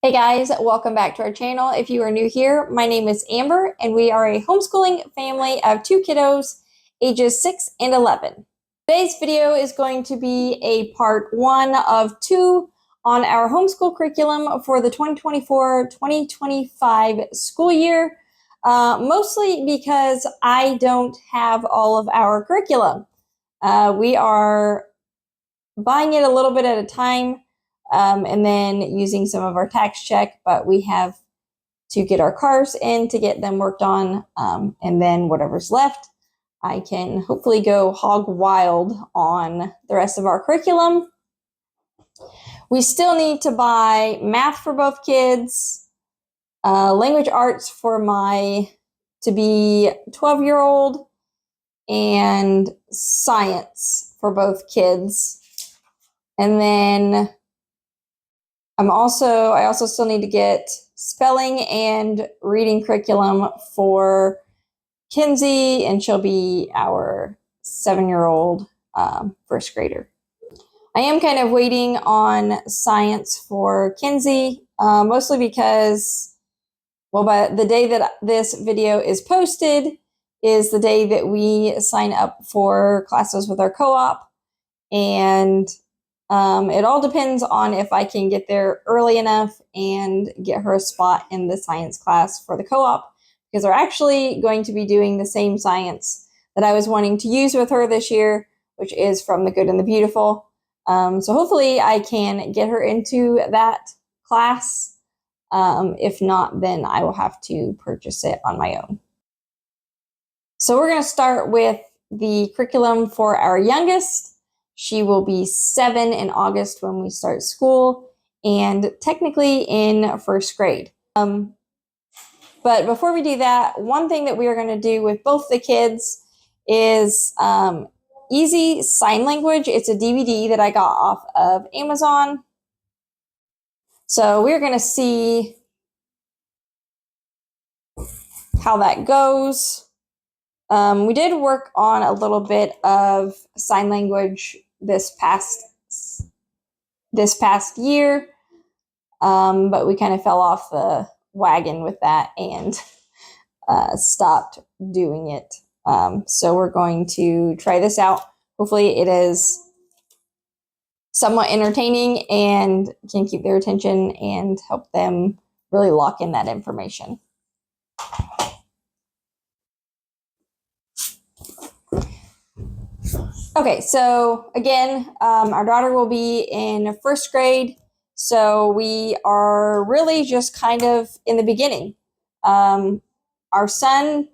Hey guys, welcome back to our channel. If you are new here, my name is Amber and we are a homeschooling family of two kiddos, ages 6 and 11. Today's video is going to be a part 1 of 2 on our homeschool curriculum for the 2024-2025 school year, mostly because I don't have all of our curriculum. We are buying it a little bit at a time. And then using some of our tax check, but we have to get our cars in to get them worked on. And then whatever's left, I can hopefully go hog wild on the rest of our curriculum. We still need to buy math for both kids, language arts for my to-be 12-year-old, and science for both kids. And then I also still need to get spelling and reading curriculum for Kinsey, and she'll be our 7-year-old first grader. I am kind of waiting on science for Kinsey, mostly because, well, by the day that this video is posted is the day that we sign up for classes with our co-op, and it all depends on if I can get there early enough and get her a spot in the science class for the co-op, because they're actually going to be doing the same science that I was wanting to use with her this year, which is From the Good and the Beautiful. So hopefully I can get her into that class. If not, then I will have to purchase it on my own. So we're going to start with the curriculum for our youngest. She will be 7 in August when we start school, and technically in first grade. But before we do that, one thing that we are going to do with both the kids is Easy Sign Language. It's a DVD that I got off of Amazon. So we're going to see how that goes. We did work on a little bit of sign language this past year, but we kind of fell off the wagon with that and stopped doing it. So we're going to try this out. Hopefully it is somewhat entertaining and can keep their attention and help them really lock in that information. Okay, so again, our daughter will be in first grade, so we are really just kind of in the beginning. Our son,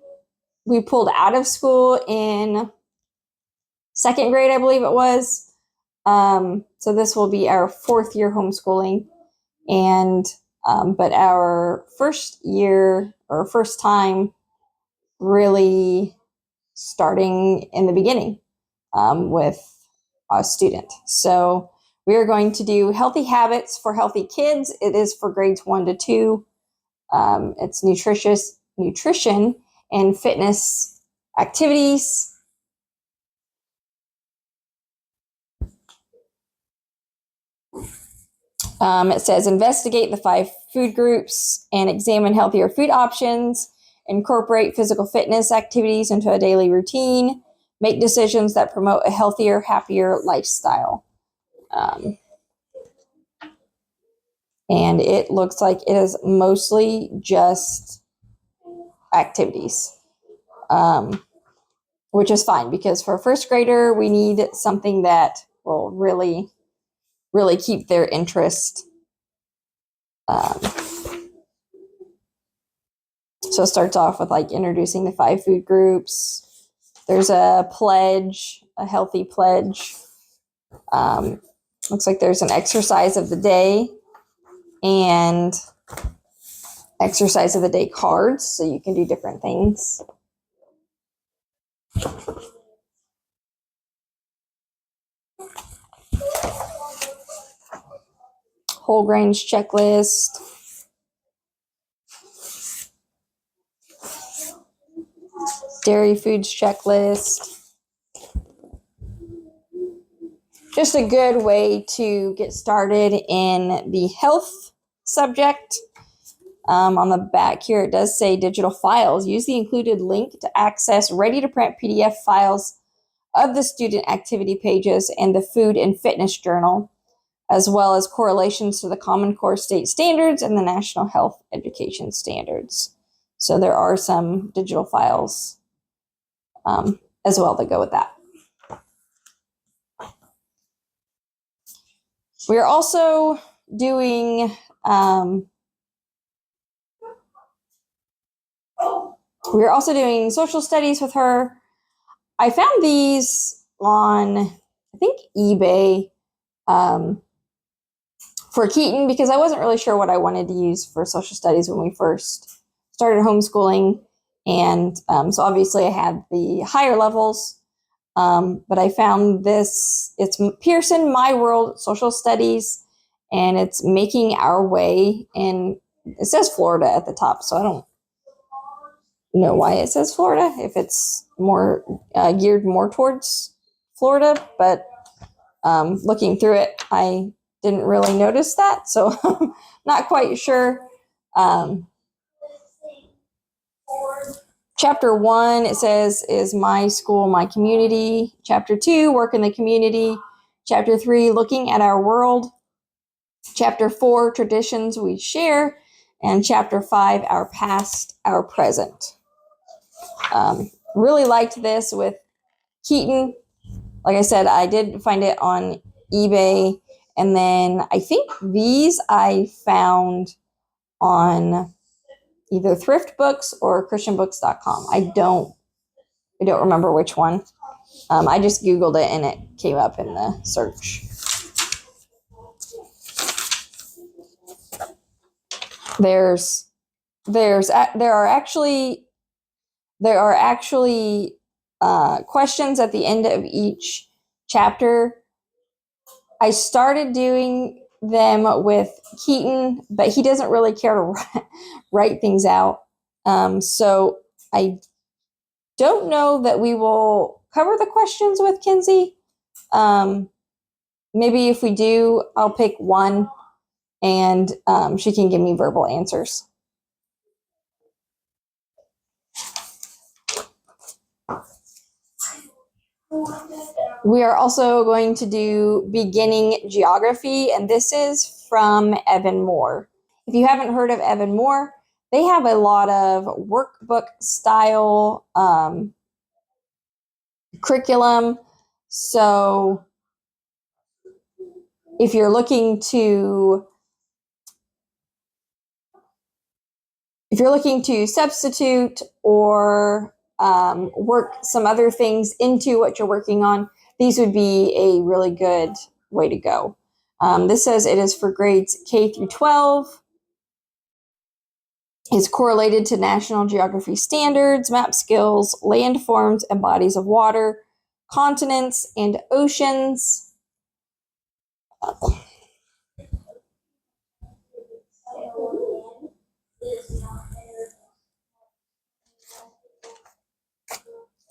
we pulled out of school in second grade, I believe it was. So this will be our 4th year homeschooling, and but our first year or first time really starting in the beginning. With a student. So we are going to do healthy habits for healthy kids. It is for grades 1 to 2. It's nutrition and fitness activities. It says investigate the 5 food groups and examine healthier food options, incorporate physical fitness activities into a daily routine, make decisions that promote a healthier, happier lifestyle. And it looks like it is mostly just activities, which is fine, because for a first grader, we need something that will really, really keep their interest. So it starts off with like introducing the 5 food groups. There's a pledge, a healthy pledge. Looks like there's an exercise of the day and exercise of the day cards, so you can do different things. Whole grains checklist. Dairy foods checklist. Just a good way to get started in the health subject. On the back here, it does say digital files. Use the included link to access ready-to-print PDF files of the student activity pages and the food and fitness journal, as well as correlations to the Common Core state standards and the National Health Education Standards. So there are some digital files as well that go with that. We are also doing social studies with her. I found these on, I think, eBay for Keaton because I wasn't really sure what I wanted to use for social studies when we first started homeschooling. And so obviously I had the higher levels, but I found this. It's Pearson My World Social Studies, and it's Making Our Way. And it says Florida at the top, so I don't know why it says Florida, if it's more geared more towards Florida, but looking through it, I didn't really notice that, so not quite sure. Chapter 1, it says, is my school, my community. Chapter 2, work in the community. Chapter 3, looking at our world. Chapter 4, traditions we share. And Chapter 5, our past, our present. Really liked this with Keaton. Like I said, I did find it on eBay. And then I think these I found on either Thrift Books or ChristianBooks.com. I don't remember which one. I just Googled it and it came up in the search. There are actually questions at the end of each chapter. I started doing them with Keaton, but he doesn't really care to write things out. So I don't know that we will cover the questions with Kinsey. Maybe if we do, I'll pick one and she can give me verbal answers. We are also going to do beginning geography, and this is from Evan Moore. If you haven't heard of Evan Moore, they have a lot of workbook style curriculum. So if you're looking to substitute or work some other things into what you're working on, these would be a really good way to go. This says it is for grades K through 12. It's correlated to National Geography standards, map skills, landforms and bodies of water, continents and oceans.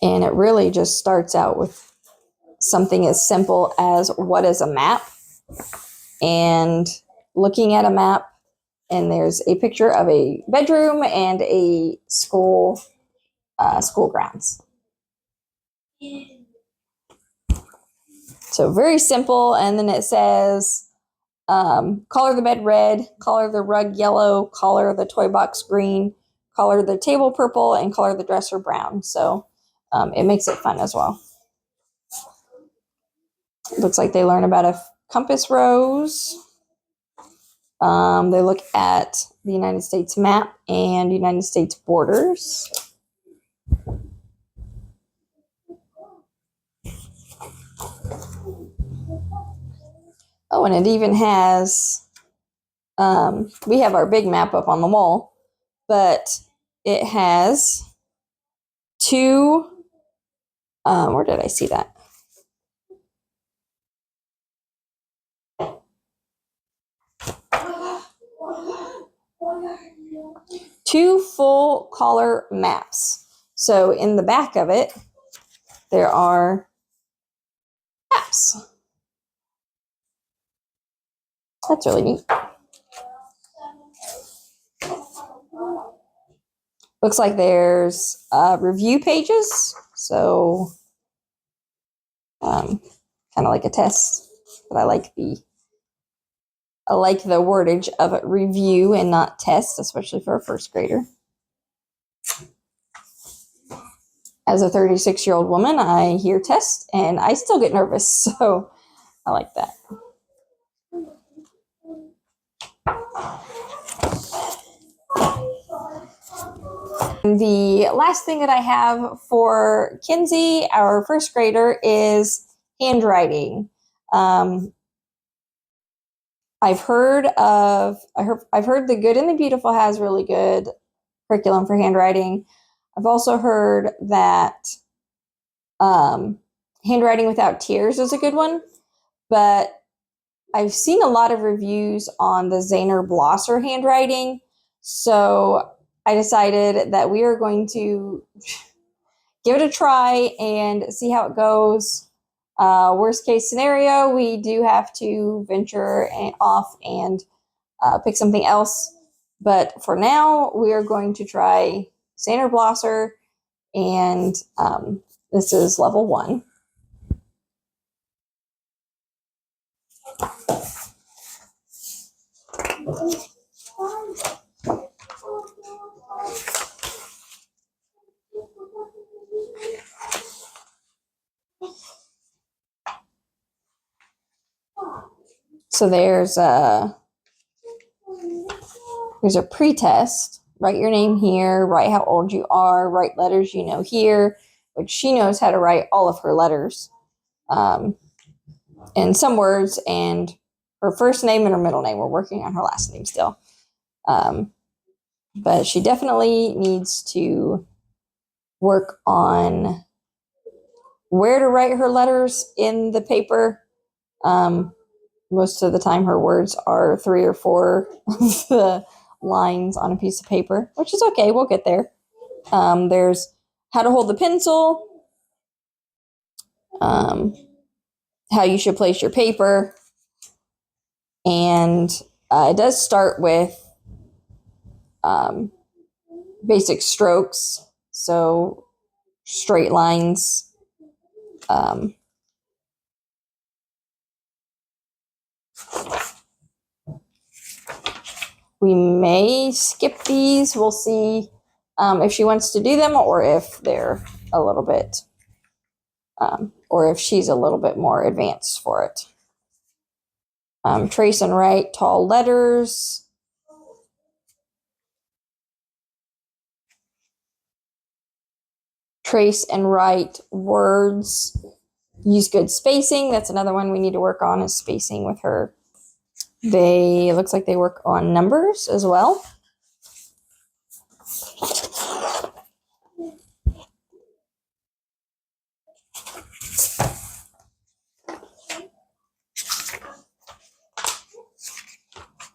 And it really just starts out with something as simple as what is a map, and looking at a map, and there's a picture of a bedroom and a school grounds. So very simple. And then it says color the bed red, color the rug yellow, color the toy box green, color the table purple, and color the dresser brown. So it makes it fun as well. It looks like they learn about a compass rose. They look at the United States map and United States borders. Oh, and it even has, we have our big map up on the wall, but it has two, where did I see that? Two full color maps. So in the back of it, there are maps. That's really neat. Looks like there's review pages, so kind of like a test, but I like the wordage of review and not test, especially for a first grader. As a 36-year-old woman, I hear test and I still get nervous, so I like that. The last thing that I have for Kinsey, our first grader, is handwriting. I've heard The Good and the Beautiful has really good curriculum for handwriting. I've also heard that Handwriting Without Tears is a good one, but I've seen a lot of reviews on the Zahner Blosser handwriting, so I decided that we are going to give it a try and see how it goes. Worst case scenario, we do have to venture off and pick something else. But for now, we are going to try Zahner Blosser, and this is level 1. So there's a pre-test. Write your name here, write how old you are, write letters you know here, which she knows how to write all of her letters and some words, and her first name and her middle name. We're working on her last name still. But she definitely needs to work on where to write her letters in the paper. Most of the time her words are 3 or 4 of the lines on a piece of paper, which is okay. We'll get there. There's how to hold the pencil, how you should place your paper, and it does start with basic strokes, so straight lines. We may skip these. We'll see if she wants to do them, or if they're a little bit, or if she's a little bit more advanced for it. Trace and write tall letters. Trace and write words. Use good spacing. That's another one we need to work on, is spacing with her. It looks like they work on numbers as well.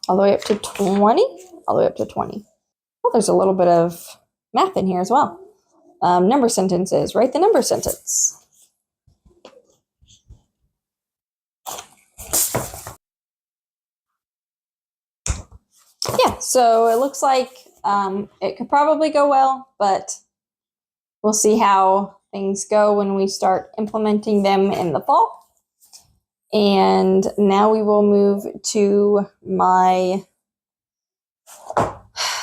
All the way up to 20? All the way up to 20. Oh, there's a little bit of math in here as well. Number sentences. Write the number sentence. Yeah, so it looks like it could probably go well, but we'll see how things go when we start implementing them in the fall. And now we will move to my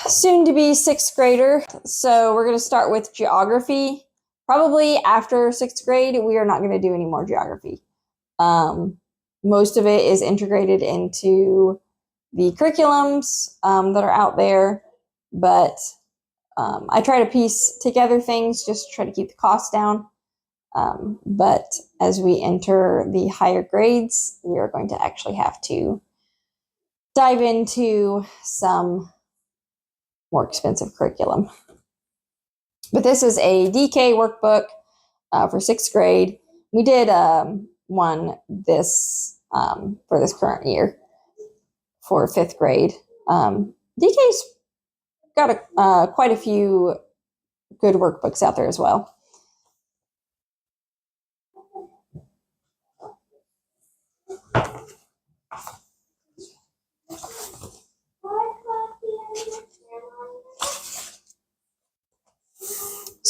soon-to-be 6th grader. So we're going to start with geography. Probably after 6th grade, we are not going to do any more geography. Most of it is integrated into the curriculums that are out there, but I try to piece together things just to try to keep the costs down. But as we enter the higher grades, we are going to actually have to dive into some more expensive curriculum. But this is a DK workbook for 6th grade. We did one this for this current year for 5th grade. DK's got quite a few good workbooks out there as well.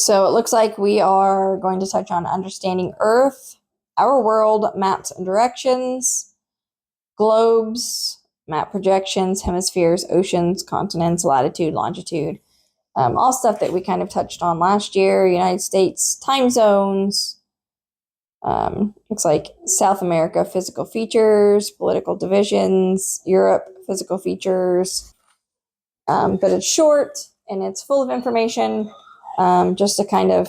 So it looks like we are going to touch on understanding Earth, our world, maps and directions, globes, map projections, hemispheres, oceans, continents, latitude, longitude, all stuff that we kind of touched on last year. United States time zones, looks like South America physical features, political divisions, Europe physical features, but it's short and it's full of information, just to kind of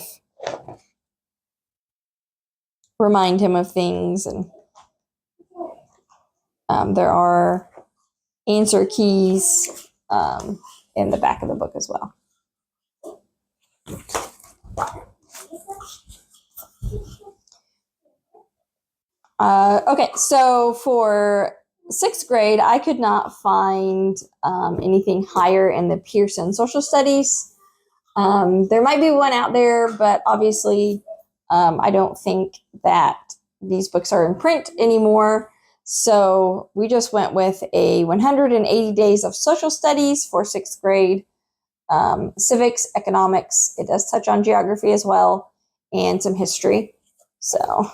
remind him of things. And there are answer keys in the back of the book as well. Okay, so for 6th grade, I could not find anything higher in the Pearson Social Studies. There might be one out there, but obviously I don't think that these books are in print anymore. So we just went with a 180 Days of Social Studies for 6th grade. Civics, economics, it does touch on geography as well, and some history. So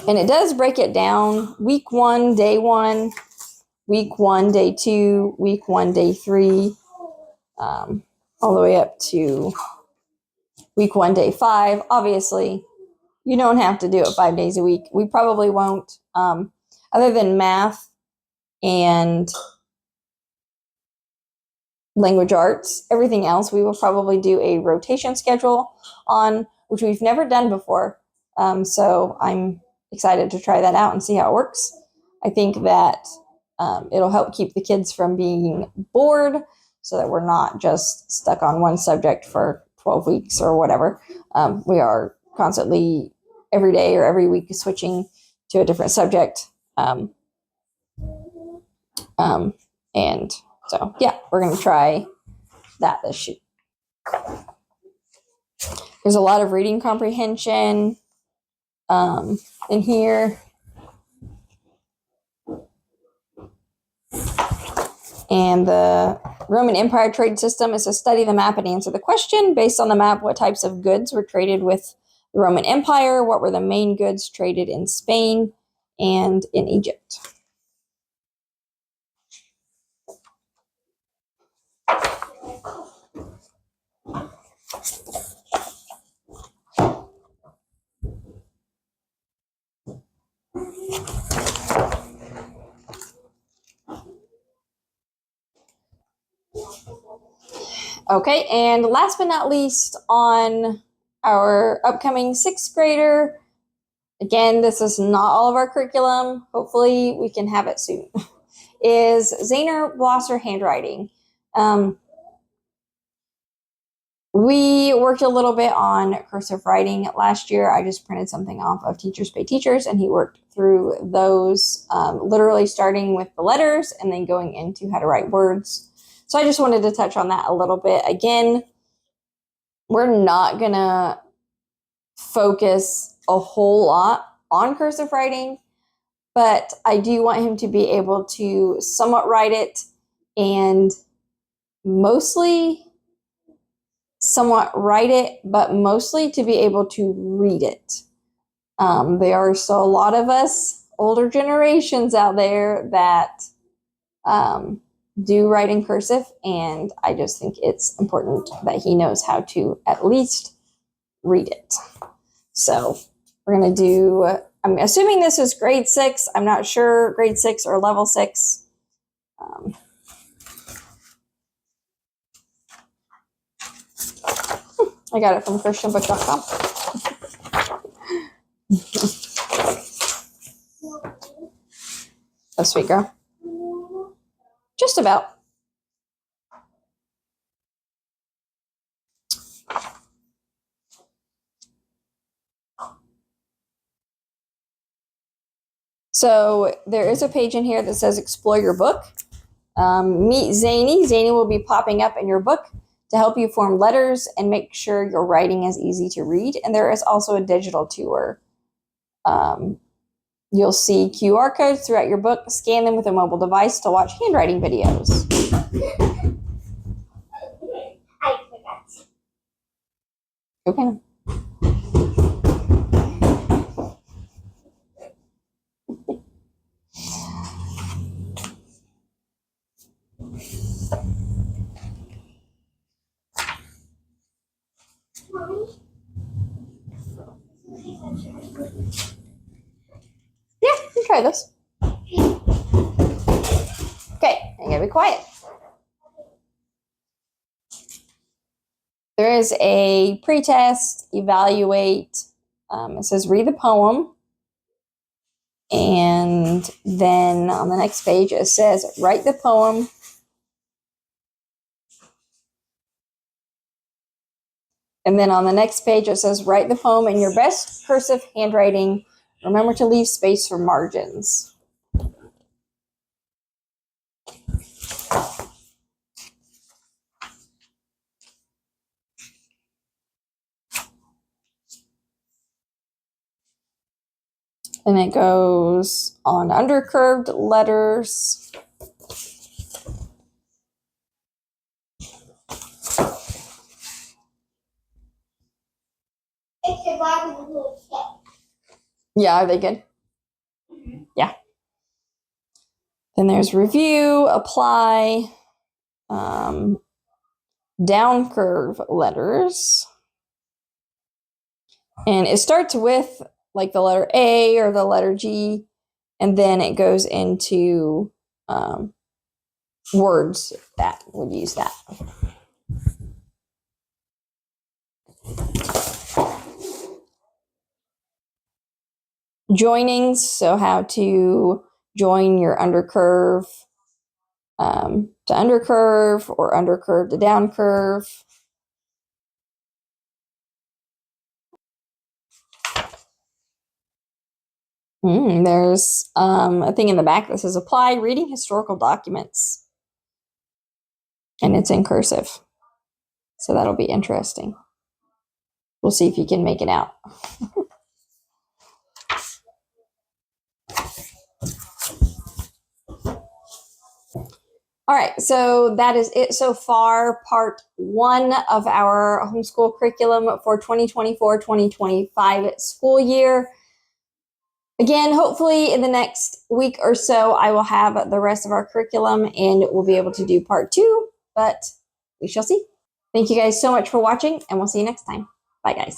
and it does break it down: week 1, day 1, week 1, day 2, week 1, day 3, all the way up to week 1, day 5. Obviously, you don't have to do it 5 days a week. We probably won't, other than math and language arts. Everything else we will probably do a rotation schedule on, which we've never done before. So I'm excited to try that out and see how it works. I think that it'll help keep the kids from being bored, so that we're not just stuck on one subject for 12 weeks or whatever. We are constantly, every day or every week, switching to a different subject. And so, yeah, we're going to try that this year. There's a lot of reading comprehension in here. And the Roman Empire trade system is to study the map and answer the question. Based on the map, what types of goods were traded with the Roman Empire? What were the main goods traded in Spain and in Egypt? Okay, and last but not least, on our upcoming 6th grader, again, this is not all of our curriculum, hopefully we can have it soon, is Zaehner-Blosser handwriting. We worked a little bit on cursive writing last year. I just printed something off of Teachers Pay Teachers, and he worked through those, literally starting with the letters and then going into how to write words. So I just wanted to touch on that a little bit. Again, we're not going to focus a whole lot on cursive writing, but I do want him to be able to somewhat write it, and mostly somewhat write it, but mostly to be able to read it. There are still a lot of us, older generations out there, that do write in cursive, and I just think it's important that he knows how to at least read it. So we're going to do, I'm assuming this is grade 6. I'm not sure, grade 6 or level 6. I got it from christianbook.com. Oh, sweet girl. Just about. So there is a page in here that says explore your book. Meet Zany. Zany will be popping up in your book. to help you form letters and make sure your writing is easy to read. And there is also a digital tour. You'll see QR codes throughout your book. Scan them with a mobile device to watch handwriting videos. I forgot. Okay. Yeah, you can try this. Okay, I gotta be quiet. There is a pretest, evaluate. It says read the poem. And then on the next page, it says write the poem. And then on the next page, it says write the poem in your best cursive handwriting. Remember to leave space for margins. And it goes on undercurved letters. It's the bottom of the little tip. Yeah, are they good? Yeah. Then there's review, apply, down curve letters. And it starts with like the letter A or the letter G, and then it goes into words that would use that. Joinings, so how to join your undercurve to undercurve or undercurve to downcurve. There's a thing in the back that says apply reading historical documents. And it's in cursive. So that'll be interesting. We'll see if you can make it out. All right, so that is it so far. Part 1 of our homeschool curriculum for 2024-2025 school year. Again, hopefully in the next week or so, I will have the rest of our curriculum and we'll be able to do part 2, but we shall see. Thank you guys so much for watching, and we'll see you next time. Bye, guys.